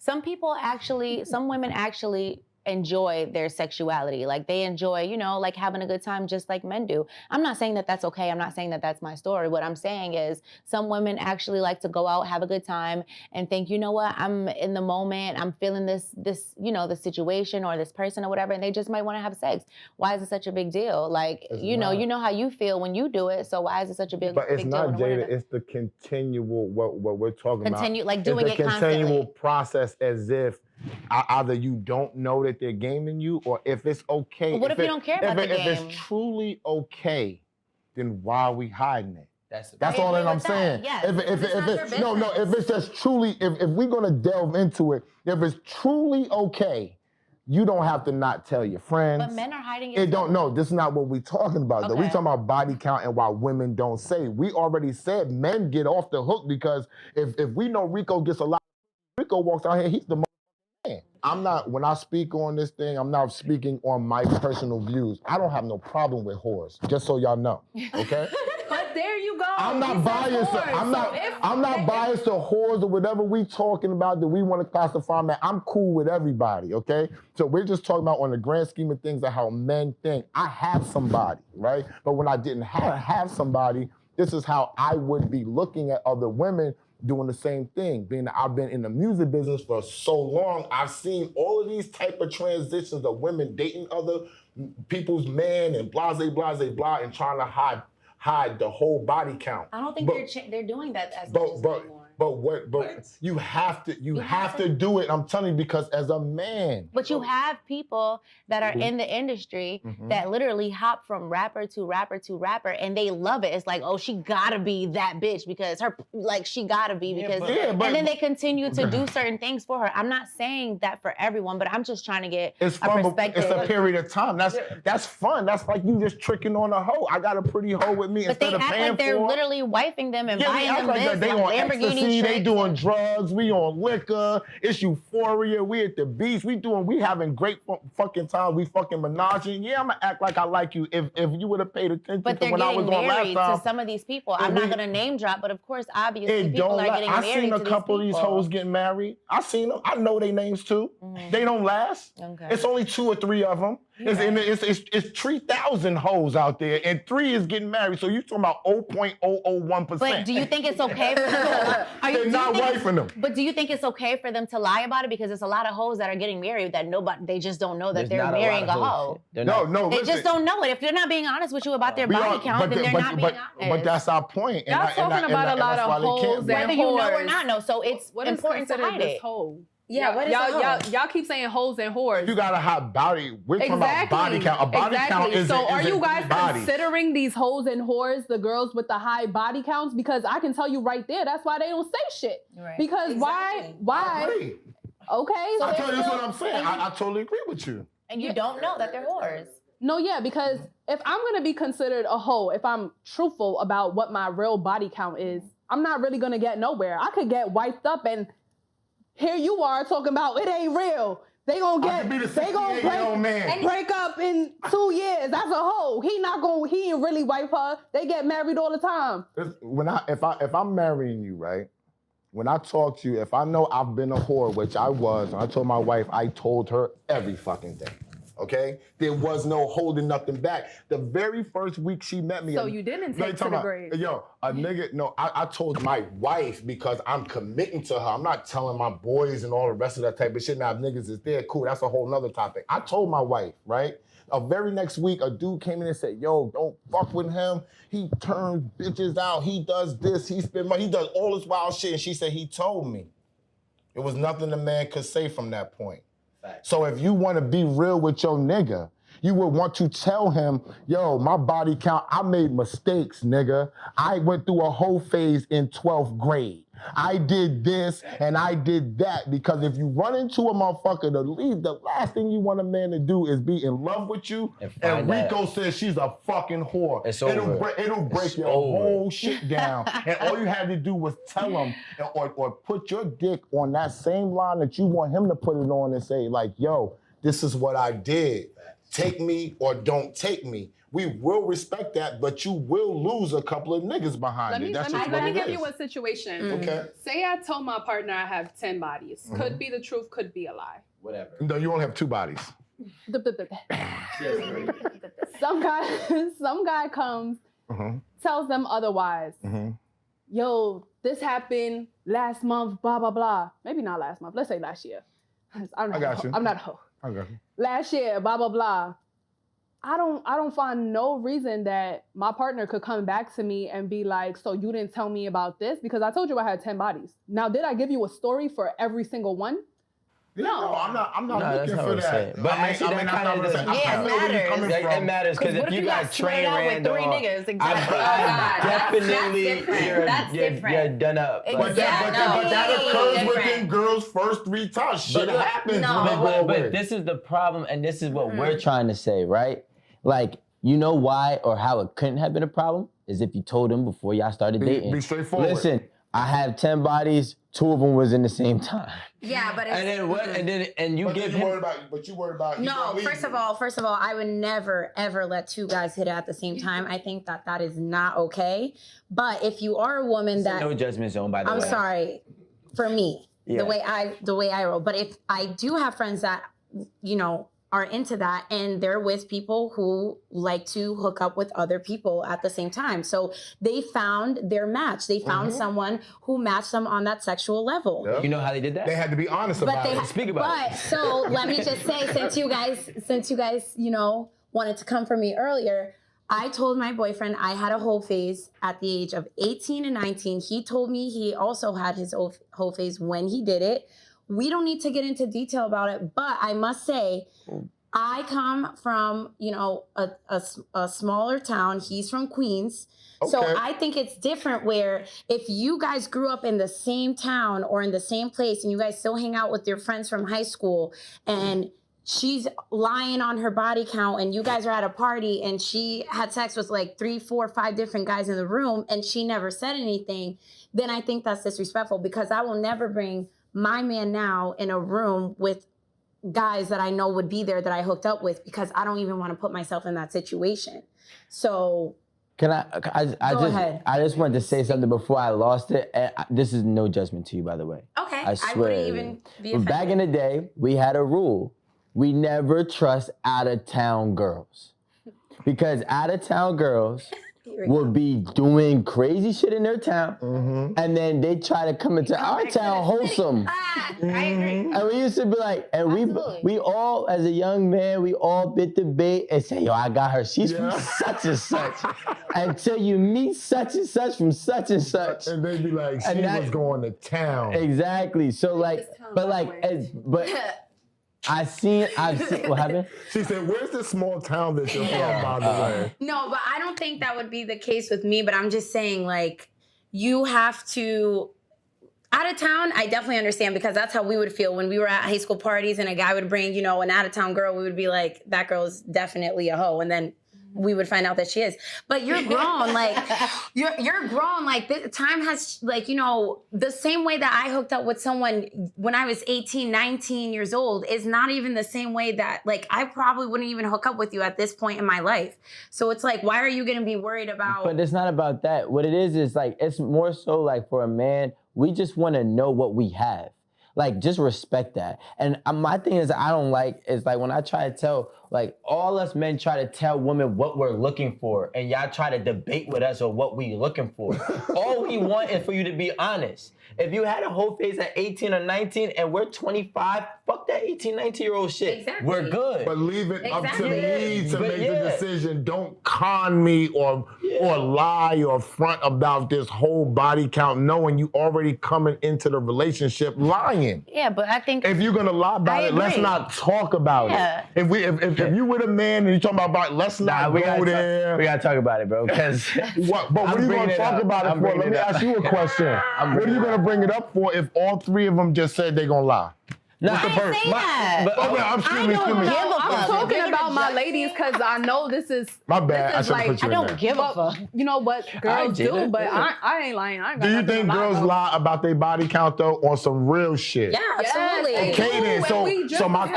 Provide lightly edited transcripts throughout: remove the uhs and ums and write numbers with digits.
some women actually enjoy their sexuality. Like they enjoy, you know, like having a good time just like men do. I'm not saying that that's okay. I'm not saying that that's my story. What I'm saying is some women actually like to go out, have a good time and think, you know what, I'm in the moment, I'm feeling this, you know, the situation or this person or whatever, and they just might want to have sex. Why is it such a big deal? Like, you know how you feel when you do it, so why is it such a big deal? But it's not, Jada, it's the continual, what we're talking about. Like doing it constantly. It's the continual process as if either you don't know that they're gaming you, or if it's okay. But what if you don't care about the game? If it's truly okay, then why are we hiding it? That's all that I'm saying. Yes. If it's just truly, if we're gonna delve into it, if it's truly okay, you don't have to not tell your friends. But men are hiding it. This is not what we're talking about. Okay. We're talking about body count and why women don't say. We already said men get off the hook because if we know Rico gets a lot, Rico walks out here, he's the man. When I speak on this thing, I'm not speaking on my personal views. I don't have no problem with whores, just so y'all know, okay? But there you go. I'm not biased. I'm not biased to whores or whatever we talking about that we want to classify them. I'm cool with everybody, okay? So we're just talking about on the grand scheme of things of how men think. I have somebody, right? But when I didn't have somebody, this is how I would be looking at other women doing the same thing. Being that I've been in the music business for so long, I've seen all of these type of transitions of women dating other people's men and blah, and trying to hide the whole body count. I don't think they're doing that as much anymore. But you have to do it. I'm telling you, because as a man. But you have people that are in the industry that literally hop from rapper to rapper to rapper, and they love it. It's like, oh, she gotta be that bitch because she gotta be because, and then they continue to do certain things for her. I'm not saying that for everyone, but I'm just trying to get a perspective. It's a period of time. That's fun. That's like you just tricking on a hoe. I got a pretty hoe with me. But they act like they're literally wifing them and buying them this, they on Lamborghini. They doing drugs, we on liquor, it's euphoria, we at the beach, we having great fucking time, we fucking menaging. Yeah, I'm gonna act like I like you if you would have paid attention to when I was on last time. But they're getting married to some of these people. I'm not gonna name drop, but of course, obviously, people are getting married to these people. I seen a couple of these hoes getting married. I seen them. I know their names too. They don't last. Okay. It's only 2 or 3 of them. It's 3,000 hoes out there, and 3 is getting married. So you're talking about 0.001%. But do you think it's okay for them? They're not wifing them. But do you think it's okay for them to lie about it? Because there's a lot of hoes that are getting married that they just don't know that they're marrying a hoe. No, they just don't know it. If they're not being honest with you about their body count, then they're not being honest. But that's our point. Y'all talking about a lot of hoes and whether you know or not know. So it's important to hide it. Yeah, what is y'all keep saying hoes and whores. You got a hot body. We're talking about body count. A body count is so are you guys considering these hoes and whores the girls with the high body counts? Because I can tell you right there, that's why they don't say shit. Right. Because why? Okay. So that's what I'm saying. I totally agree with you. And you don't know that they're whores. No, yeah, because if I'm gonna be considered a hoe, if I'm truthful about what my real body count is, I'm not really gonna get nowhere. I could get wiped up and here you are talking about it ain't real. They gonna break up in 2 years. That's a hoe. He ain't really wife her. They get married all the time. If I'm marrying you, right? When I talk to you, if I know I've been a whore, which I was, and I told my wife, I told her every fucking thing. Okay? There was no holding nothing back. The very first week she met me. So you didn't take to the grave. Yo, a nigga, no, I told my wife because I'm committing to her. I'm not telling my boys and all the rest of that type of shit. Now, if niggas is there, cool, that's a whole nother topic. I told my wife, right? A very next week, a dude came in and said, yo, don't fuck with him. He turns bitches out. He does this. He spend money. He does all this wild shit. And she said, he told me. It was nothing a man could say from that point. So if you want to be real with your nigga, you would want to tell him, yo, my body count, I made mistakes, nigga. I went through a whole phase in 12th grade. I did this and I did that, because if you run into a motherfucker to leave, the last thing you want a man to do is be in love with you. And Rico says she's a fucking whore. It'll break your whole shit down. And all you had to do was tell him or put your dick on that same line that you want him to put it on and say, like, yo, this is what I did. take me or don't take me. We will respect that, but you will lose a couple of niggas behind it. That's just what let me it give is. you a situation. Okay. Say I told my partner I have 10 bodies. Could be the truth, could be a lie. Whatever. No, you only have 2 bodies. Some guy comes, tells them otherwise. Yo, this happened last month, blah, blah, blah. Maybe not last month. Let's say last year. I got you. I'm not a hoe. I got you. Last year, blah, blah, blah. I don't find no reason that my partner could come back to me and be like, so you didn't tell me about this? Because I told you I had 10 bodies. Now, did I give you a story for every single one? No, I'm not looking for that. But actually, that kind of doesn't. It matters because if you got train ran with 3 niggas, exactly. Definitely, you're done up. But that occurs within girls' first 3 touch. Shit happens when they go away. But this is the problem, and this is what we're trying to say, right? Like, you know why or how it couldn't have been a problem is if you told him before y'all started dating. Be straightforward. Listen, I have 10 bodies. 2 of them was in the same time. Yeah, but it's, and then what? And you give him. But you worried about. No, first of all, I would never ever let 2 guys hit at the same time. I think that is not okay. But if you are a woman that no judgment zone, by the way. I'm sorry, for me, the way I roll. But if I do have friends that are into that and they're with people who like to hook up with other people at the same time. So they found their match. They found someone who matched them on that sexual level. Yep. You know how they did that? They had to be honest about it. Speak about it. So let me just say, since you guys, wanted to come for me earlier, I told my boyfriend I had a whole phase at the age of 18 and 19. He told me he also had his whole phase when he did it. We don't need to get into detail about it, but I must say, I come from, a smaller town. He's from Queens. Okay. So I think it's different where if you guys grew up in the same town or in the same place and you guys still hang out with your friends from high school and she's lying on her body count and you guys are at a party and she had sex with like 3, 4, 5 different guys in the room and she never said anything, then I think that's disrespectful because I will never bring my man now in a room with guys that I know would be there that I hooked up with because I don't even want to put myself in that situation. So can I just wanted to say something before I lost it. And this is no judgment to you, by the way. Okay. I swear. I wouldn't even be offended. Back in the day, we had a rule. We never trust out-of-town girls. Because out-of-town girls will be doing crazy shit in their town, and then they try to come into our town wholesome. I agree. And we used to be like, and we all, as a young man, we all bit the bait and say, yo, I got her. She's from such and such. Until you meet such and such from such and such. And they be like, she was going to town. Exactly. So like, I've seen, what happened? She said, where's the small town that you're from, by the way? No, but I don't think that would be the case with me, but I'm just saying, like, you have to, out of town, I definitely understand because that's how we would feel when we were at high school parties and a guy would bring, an out-of-town girl, we would be like, that girl's definitely a hoe, and then we would find out that she is. But you're grown, like, you're grown, like, time has, like, the same way that I hooked up with someone when I was 18, 19 years old is not even the same way that, like, I probably wouldn't even hook up with you at this point in my life. So it's like, why are you gonna be worried about? But it's not about that. What it is like, it's more so like for a man, we just wanna know what we have. Like, just respect that. And my thing is I don't like, is like when I try to tell, like all us men try to tell women what we're looking for and y'all try to debate with us on what we looking for. All we want is for you to be honest. If you had a whole phase at 18 or 19 and we're 25, fuck that 18, 19-year-old shit. Exactly. We're good. But leave it up to me to make the decision. Don't con me or lie or front about this whole body count knowing you already coming into the relationship lying. Yeah, but I think if you're gonna lie about it, let's not talk about it. If you with a man and you're talking about let's not go there. We gotta talk about it, bro. Because what are you gonna talk about it for? Let me ask you a question. What are you gonna bring it up for if all 3 of them just said they're gonna lie? I didn't say that. I'm talking about my ladies because I know this is my bad. I don't give a fuck. You know what girls do, but I ain't lying. I ain't got do you think girls lie about their body count though on some real shit? Yeah, absolutely. Okay, then. So So my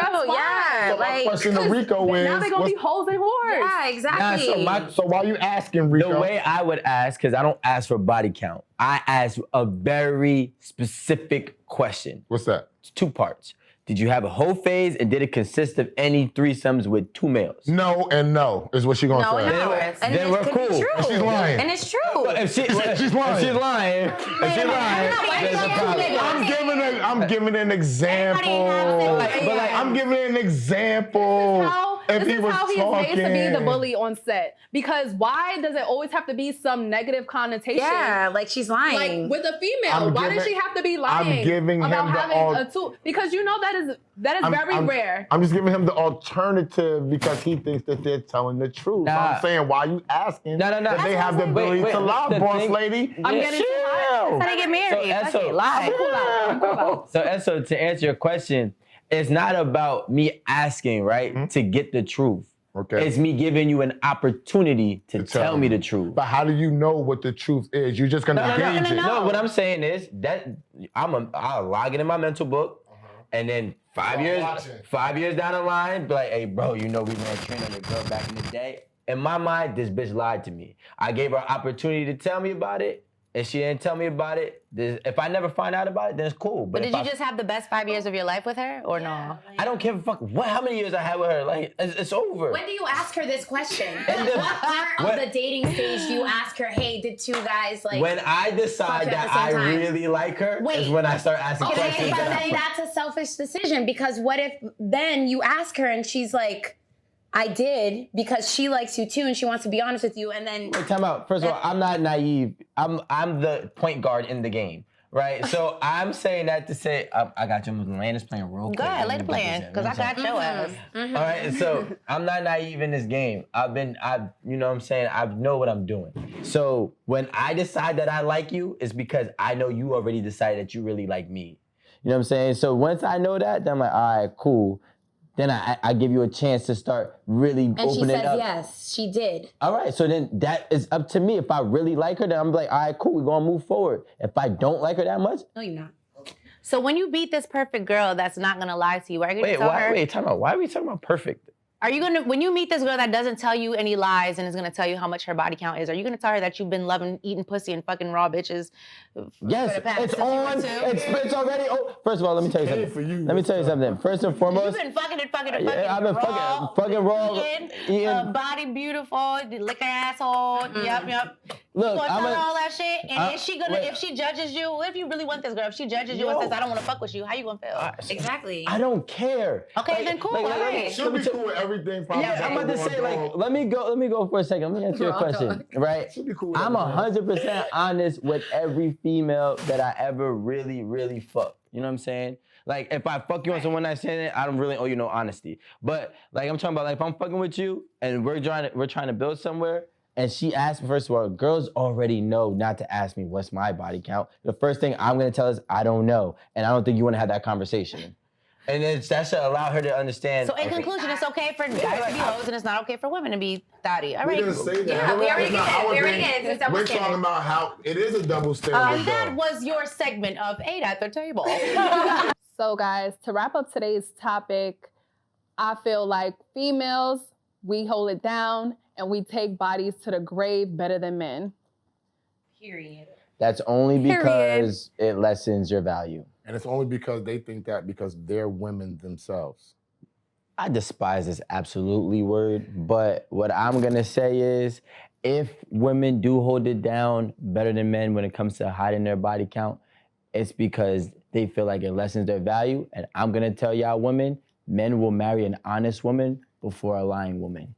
question to Rico is, now they're gonna be hoes and whores. Yeah, exactly. so why are you asking, Rico? The way I would ask, because I don't ask for body count, I ask a very specific question. What's that? It's 2 parts. Did you have a whole phase, and did it consist of any threesomes with 2 males? No and no is what she gonna say. Then we're cool. And she's lying. And it's true. If she's lying, She's lying. there's a problem. I'm giving an example. I'm giving an example. If This he is was how he's made to be the talking. bully on set. Because why does it always have to be some negative connotation? Yeah, like she's lying. Like with a female, why does she have to be lying? I'm giving about him the having a tool? Because you know that is very rare. I'm just giving him the alternative because he thinks that they're telling the truth. So Nah. I'm saying, why are you asking No. that they have the ability to lie, the boss thing- lady? I'm getting too hot. That's how they get married. So, Fuck Esso, it, lie. So Esso, to answer your question, it's not about me asking, right, to get the truth. Okay. It's me giving you an opportunity to tell me the truth. But how do you know what the truth is? You're just gonna gauge it. No, what I'm saying is that I'll log it in my mental book, and then 5 years down the line, be like, hey, bro, you know we ran train on the girl back in the day. In my mind, this bitch lied to me. I gave her an opportunity to tell me about it, and she didn't tell me about it. If I never find out about it, then it's cool. But did you just have the best 5 years of your life with her, or no? I don't give a fuck how many years I had with her. Like, it's over. When do you ask her this question? What part of the dating stage do you ask her, hey, did 2 guys like... When I decide that I really like her is when I start asking questions. But then that's a selfish decision, because what if then you ask her and she's like, I did because she likes you too and she wants to be honest with you, and then... Wait, time out. First of all, I'm not naive. I'm the point guard in the game, right? So I'm saying that to say, I got you. Landis playing real quick. Go ahead, lay the plan, because I got your ass. All right, so I'm not naive in this game. You know what I'm saying? I know what I'm doing. So when I decide that I like you, it's because I know you already decided that you really like me. You know what I'm saying? So once I know that, then I'm like, all right, cool. Then I give you a chance to start really opening up. And she says yes, she did. All right, so then that is up to me. If I really like her, then I'm like, all right, cool, we're gonna move forward. If I don't like her that much, No, you're not. So when you meet this perfect girl that's not gonna lie to you, are you gonna tell her? Wait, time out. Why are we talking about perfect? Are you gonna, when you meet this girl that doesn't tell you any lies and is gonna tell you how much her body count is, are you gonna tell her that you've been loving eating pussy and fucking raw bitches? Yes, it's on. It's already. Oh, first of all, let me tell you something. Let me tell you something. First and foremost, You've been fucking and fucking and yeah, fucking. I've been raw, fucking raw, eating. Body beautiful, lick her asshole. Yep. Look, You gonna tell her all that shit, and is she gonna? wait. If she judges you, what if you really want this girl? If she judges you and says, "I don't want to fuck with you," how you gonna feel? Exactly. I don't care. Okay, then cool. All right. She'll be cool with everything. Probably Yeah, I'm about to say, like, let me go for a second. Let me answer your question, right? She'll be cool with I'm everything. 100% honest with every female that I ever really, really fuck. You know what I'm saying? Like, if I fuck you on some one night stand, I don't really owe you no honesty. But like, I'm talking about, like, if I'm fucking with you and we're trying to build somewhere, and she asked me, first of all, girls already know not to ask me what's my body count. The first thing I'm gonna tell is I don't know, and I don't think you want to have that conversation. And then that should allow her to understand. So in conclusion, it's okay for guys to be hoes, and it's not okay for women to be thotty. All We right. didn't say that. Yeah, we already It's not did. our We already thing. did. It's a double We're standard. talking about how it is a double standard. And that though. was your segment of 8 at the table. So guys, to wrap up today's topic, I feel like females, we hold it down and we take bodies to the grave better than men. Period. That's only because it lessens your value. And it's only because they think that because they're women themselves. I despise this absolutely word, but what I'm gonna say is, if women do hold it down better than men when it comes to hiding their body count, it's because they feel like it lessens their value. And I'm gonna tell y'all women, men will marry an honest woman before a lying woman.